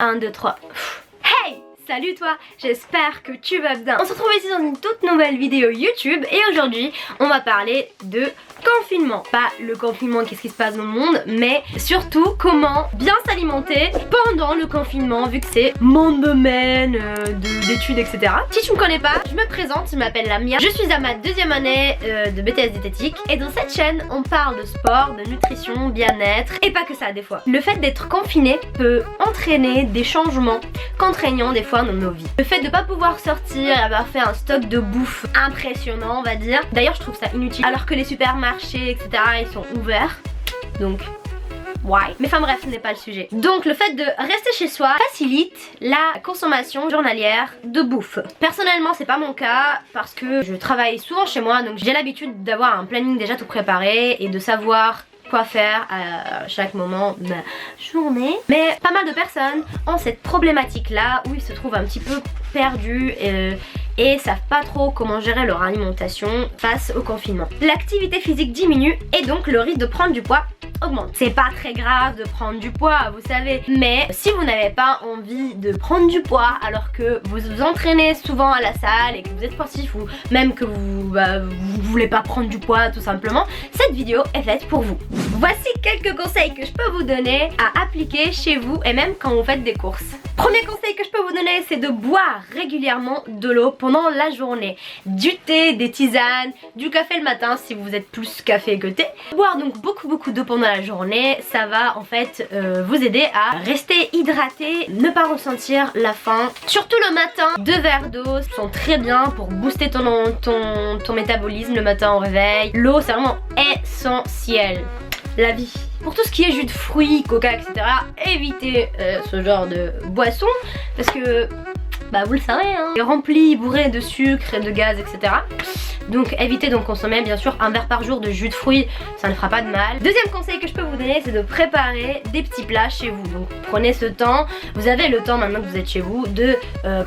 1, 2, 3. Hey! Salut toi, j'espère que tu vas bien. On se retrouve ici dans une toute nouvelle vidéo YouTube et aujourd'hui on va parler de confinement. Pas le confinement, qu'est-ce qui se passe dans le monde, mais surtout comment bien s'alimenter pendant le confinement vu que c'est mon domaine d'études, etc. Si tu me connais pas, je me présente, je m'appelle Lamia. Je suis à ma deuxième année de BTS diététique et dans cette chaîne on parle de sport, de nutrition, bien-être et pas que ça des fois. Le fait d'être confiné peut entraîner des changements contraignants des fois dans nos vies. Le fait de pas pouvoir sortir, avoir fait un stock de bouffe impressionnant on va dire. D'ailleurs je trouve ça inutile alors que les supermarchés etc ils sont ouverts. Donc why? Mais enfin bref, ce n'est pas le sujet. Donc le fait de rester chez soi facilite la consommation journalière de bouffe. Personnellement c'est pas mon cas parce que je travaille souvent chez moi, donc j'ai l'habitude d'avoir un planning déjà tout préparé et de savoir quoi faire à chaque moment de ma journée. Mais pas mal de personnes ont cette problématique là où ils se trouvent un petit peu perdus et savent pas trop comment gérer leur alimentation face au confinement. L'activité physique diminue et donc le risque de prendre du poids augmente. C'est pas très grave de prendre du poids, vous savez, mais si vous n'avez pas envie de prendre du poids alors que vous vous entraînez souvent à la salle et que vous êtes sportif ou même que vous voulez pas prendre du poids tout simplement, cette vidéo est faite pour vous. Voici quelques conseils que je peux vous donner à appliquer chez vous et même quand vous faites des courses. Premier conseil que je peux vous donner, c'est de boire régulièrement de l'eau pendant la journée. Du thé, des tisanes, du café le matin si vous êtes plus café que thé. Boire donc beaucoup d'eau pendant la journée, ça va en fait vous aider à rester hydraté, ne pas ressentir la faim. Surtout le matin, 2 verres d'eau sont très bien pour booster ton métabolisme le matin au réveil. L'eau c'est vraiment essentiel. La vie. Pour tout ce qui est jus de fruits, coca, etc., évitez ce genre de boisson parce que, bah vous le savez, hein, il est rempli, bourré de sucre et de gaz, etc. Donc évitez d'en consommer bien sûr un verre par jour de jus de fruits, ça ne fera pas de mal. Deuxième conseil que je peux vous donner, c'est de préparer des petits plats chez vous. Donc prenez ce temps, vous avez le temps maintenant que vous êtes chez vous de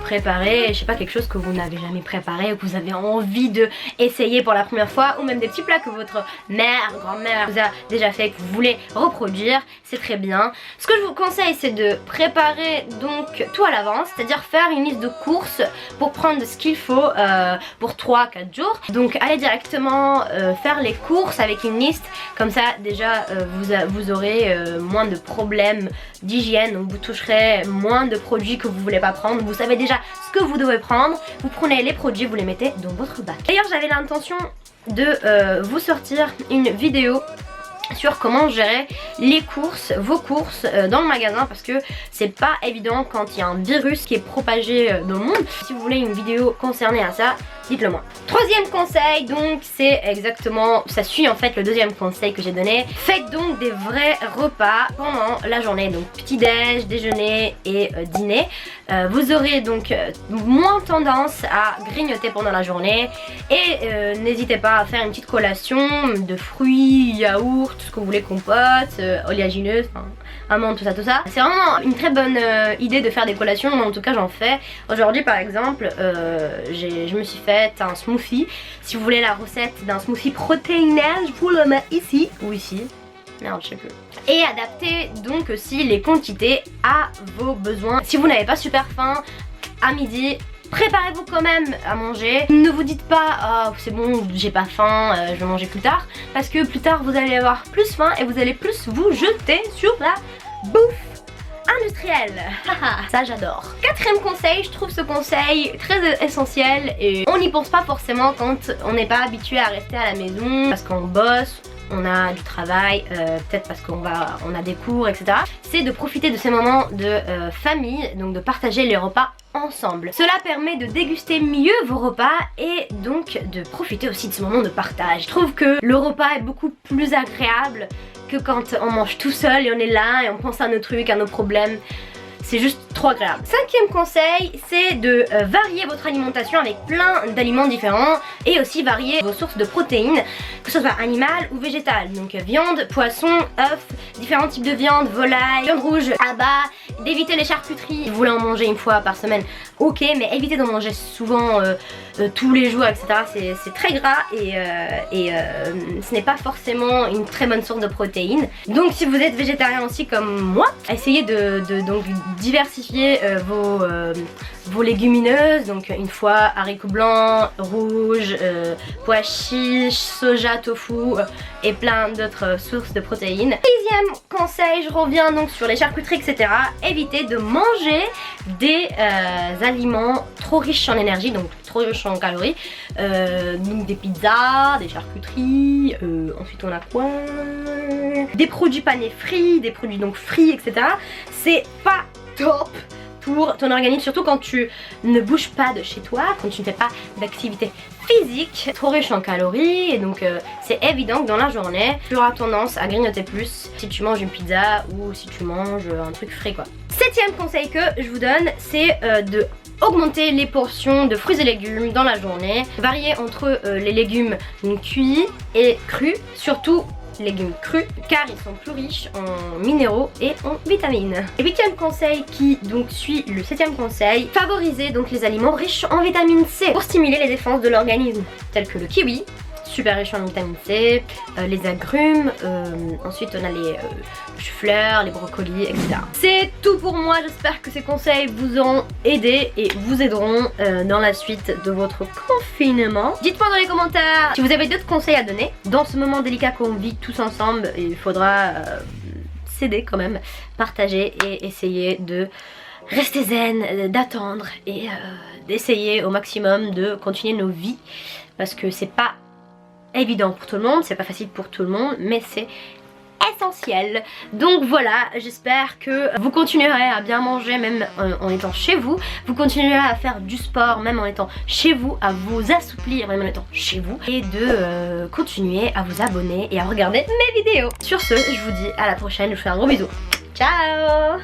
préparer, je sais pas, quelque chose que vous n'avez jamais préparé ou que vous avez envie de essayer pour la première fois, ou même des petits plats que votre mère, grand-mère vous a déjà fait, que vous voulez reproduire, c'est très bien. Ce que je vous conseille, c'est de préparer donc tout à l'avance, c'est-à-dire faire une liste de courses pour prendre ce qu'il faut pour 3-4 jours. Donc allez directement faire les courses avec une liste, comme ça déjà vous aurez moins de problèmes d'hygiène, donc vous toucherez moins de produits que vous voulez pas prendre. Vous savez déjà ce que vous devez prendre, vous prenez les produits, vous les mettez dans votre bac. D'ailleurs j'avais l'intention de vous sortir une vidéo sur comment gérer les courses, vos courses dans le magasin parce que c'est pas évident quand il y a un virus qui est propagé dans le monde. Si vous voulez une vidéo concernée à ça, dites-le moi. Troisième conseil donc c'est exactement, ça suit en fait le deuxième conseil que j'ai donné. Faites donc des vrais repas pendant la journée, donc petit déj, déjeuner et dîner. Vous aurez donc moins tendance à grignoter pendant la journée et n'hésitez pas à faire une petite collation de fruits, yaourt, tout ce que vous voulez, compote, oléagineuse, amandes, tout ça. C'est vraiment une très bonne idée de faire des collations, en tout cas j'en fais. Aujourd'hui par exemple, je me suis fait un smoothie. Si vous voulez la recette d'un smoothie protéiné, je vous le mets ici ou ici. Merde, je sais plus. Et adaptez donc aussi les quantités à vos besoins. Si vous n'avez pas super faim à midi, préparez-vous quand même à manger. Ne vous dites pas oh, c'est bon, j'ai pas faim, je vais manger plus tard. Parce que plus tard vous allez avoir plus faim et vous allez plus vous jeter sur la bouffe industrielle. Ça j'adore. Quatrième conseil, je trouve ce conseil très essentiel et on n'y pense pas forcément quand on n'est pas habitué à rester à la maison parce qu'on bosse, on a du travail, peut-être parce qu'on a des cours, etc. C'est de profiter de ces moments de famille, donc de partager les repas ensemble. Cela permet de déguster mieux vos repas et donc de profiter aussi de ce moment de partage. Je trouve que le repas est beaucoup plus agréable que quand on mange tout seul et on est là et on pense à nos trucs, à nos problèmes. C'est juste trop agréable. Cinquième conseil, c'est de varier votre alimentation avec plein d'aliments différents et aussi varier vos sources de protéines, que ce soit animales ou végétales. Donc viande, poisson, œufs, différents types de viande, volaille, viande rouge, abats, d'éviter les charcuteries. Si vous voulez en manger une fois par semaine, ok, mais évitez d'en manger souvent tous les jours, etc. C'est très gras et ce n'est pas forcément une très bonne source de protéines. Donc si vous êtes végétarien aussi comme moi, essayez diversifier vos légumineuses, donc une fois haricots blancs, rouges, pois chiches, soja, tofu et plein d'autres sources de protéines. Sixième conseil, je reviens donc sur les charcuteries, etc. Évitez de manger des aliments trop riches en énergie, donc trop riches en calories, donc des pizzas, des charcuteries, ensuite on a quoi, des produits panés frits, des produits donc frits, etc. C'est pas top pour ton organisme, surtout quand tu ne bouges pas de chez toi, quand tu ne fais pas d'activité physique, trop riche en calories, et donc c'est évident que dans la journée tu auras tendance à grignoter plus si tu manges une pizza ou si tu manges un truc frais quoi. Septième conseil que je vous donne, c'est de augmenter les portions de fruits et légumes dans la journée, varier entre les légumes cuits et crus, surtout légumes crus car ils sont plus riches en minéraux et en vitamines. Et huitième conseil qui donc suit le septième conseil, favoriser donc les aliments riches en vitamine C pour stimuler les défenses de l'organisme, tels que le kiwi, super riche en vitamine C, les agrumes, ensuite on a les chou-fleurs, les brocolis, etc. C'est tout pour moi, j'espère que ces conseils vous auront aidé et vous aideront dans la suite de votre confinement. Dites-moi dans les commentaires si vous avez d'autres conseils à donner. Dans ce moment délicat qu'on vit tous ensemble, il faudra s'aider quand même, partager et essayer de rester zen, d'attendre et d'essayer au maximum de continuer nos vies parce que c'est pas évident pour tout le monde, c'est pas facile pour tout le monde, mais c'est essentiel. Donc voilà, j'espère que vous continuerez à bien manger même en étant chez vous, vous continuerez à faire du sport même en étant chez vous, à vous assouplir même en étant chez vous, et de continuer à vous abonner et à regarder mes vidéos. Sur ce, je vous dis à la prochaine, je vous fais un gros bisou. Ciao.